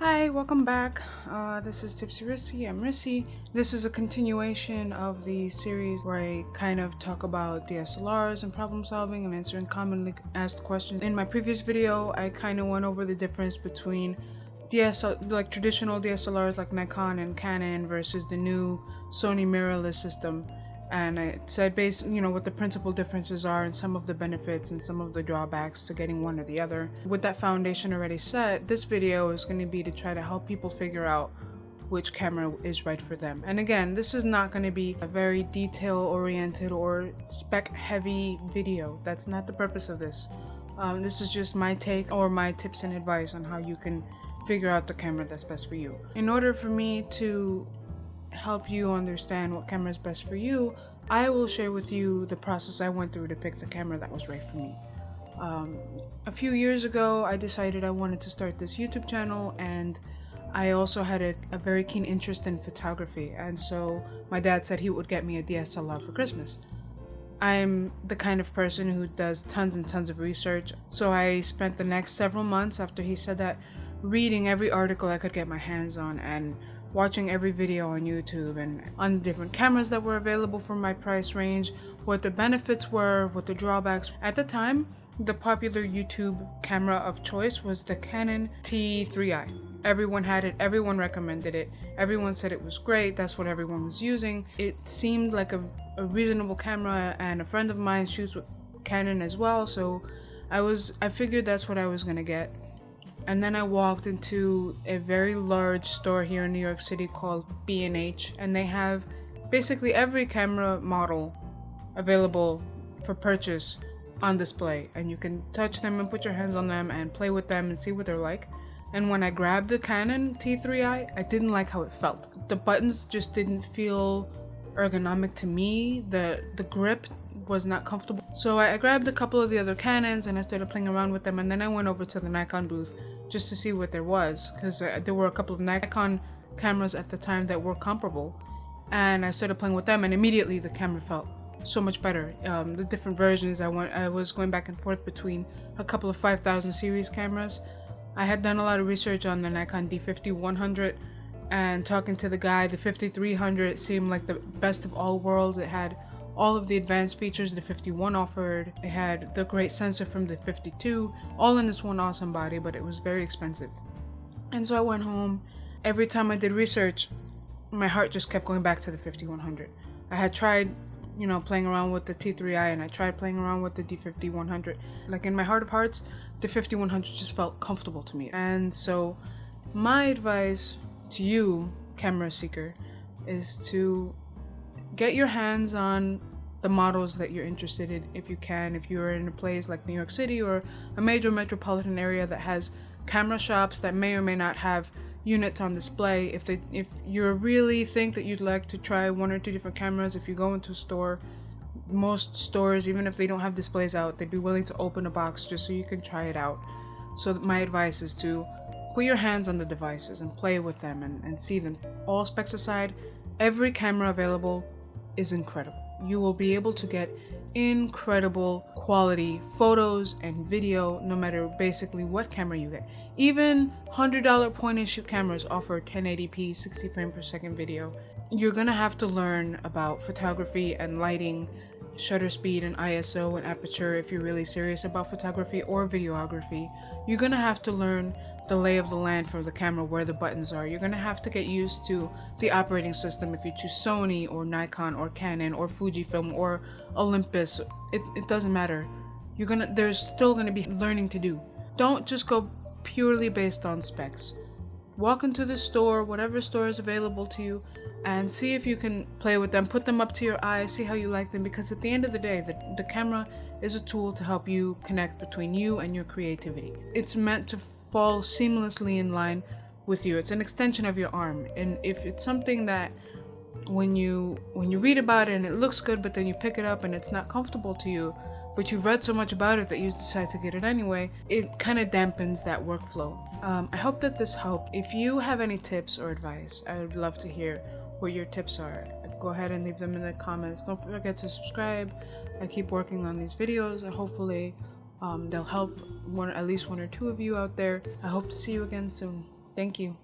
Hi, welcome back. This is Tipsy Rissy. I'm Rissy. This is a continuation of the series where I kind of talk about DSLRs and problem solving and answering commonly asked questions. In my previous video, I kind of went over the difference between traditional DSLRs like Nikon and Canon versus the new Sony mirrorless system. And I said what the principal differences are and some of the benefits and some of the drawbacks to getting one or the other. With that foundation already set, this video is going to be to try to help people figure out which camera is right for them. And again, this is not going to be a very detail oriented or spec heavy video. That's not the purpose of this. This is just my take or my tips and advice on how you can figure out the camera that's best for you. In order for me to help you understand what camera is best for you, I will share with you the process I went through to pick the camera that was right for me. A few years ago, I decided I wanted to start this YouTube channel, and I also had a very keen interest in photography, and so my dad said he would get me a DSLR for Christmas. I'm the kind of person who does tons and tons of research, so I spent the next several months after he said that reading every article I could get my hands on and watching every video on YouTube and on different cameras that were available for my price range, what the benefits were, what the drawbacks. At the time, the popular YouTube camera of choice was the Canon T3i. Everyone had it, everyone recommended it, everyone said it was great, that's what everyone was using. It seemed like a reasonable camera, and a friend of mine shoots with Canon as well, so I figured that's what I was gonna get. And then I walked into a very large store here in New York City called B&H, and they have basically every camera model available for purchase on display, and you can touch them and put your hands on them and play with them and see what they're like. And when I grabbed the Canon T3i, I didn't like how it felt. The buttons just didn't feel ergonomic to me. The grip was not comfortable. So I grabbed a couple of the other Canons and I started playing around with them, and then I went over to the Nikon booth just to see what there was, because there were a couple of Nikon cameras at the time that were comparable, and I started playing with them, and immediately the camera felt so much better. The different versions, I was going back and forth between a couple of 5000 series cameras. I had done a lot of research on the Nikon D50-100, and talking to the guy, the 5300 seemed like the best of all worlds. It had all of the advanced features the 51 offered. It had the great sensor from the 52, all in this one awesome body, but it was very expensive. And so I went home. Every time I did research, my heart just kept going back to the 5100. I had tried, playing around with the T3i, and I tried playing around with the D50-100. Like, in my heart of hearts, the 5100 just felt comfortable to me. And so my advice to you, camera seeker, is to get your hands on the models that you're interested in if you can. If you're in a place like New York City or a major metropolitan area that has camera shops that may or may not have units on display, if you really think that you'd like to try one or two different cameras, if you go into a store, most stores, even if they don't have displays out, they'd be willing to open a box just so you can try it out. So my advice is to put your hands on the devices and play with them and see them. All specs aside, every camera available is incredible. You will be able to get incredible quality photos and video no matter basically what camera you get. Even $100 point and shoot cameras offer 1080p 60 frame per second video. You're gonna have to learn about photography and lighting, shutter speed and ISO and aperture if you're really serious about photography or videography. You're gonna have to learn the lay of the land for the camera, where the buttons are. You're gonna have to get used to the operating system if you choose Sony or Nikon or Canon or Fujifilm or Olympus. It doesn't matter. There's still gonna be learning to do. Don't just go purely based on specs. Walk into the store, whatever store is available to you, and see if you can play with them. Put them up to your eyes, see how you like them, because at the end of the day, the camera is a tool to help you connect between you and your creativity. It's meant to fall seamlessly in line with you. It's an extension of your arm, and if it's something that when you read about it and it looks good, but then you pick it up and it's not comfortable to you, but you've read so much about it that you decide to get it anyway, it kind of dampens that workflow. I hope that this helped. If you have any tips or advice, I would love to hear what your tips are. Go ahead and leave them in the comments. Don't forget to subscribe. I keep working on these videos, and hopefully they'll help at least one or two of you out there. I hope to see you again soon. Thank you.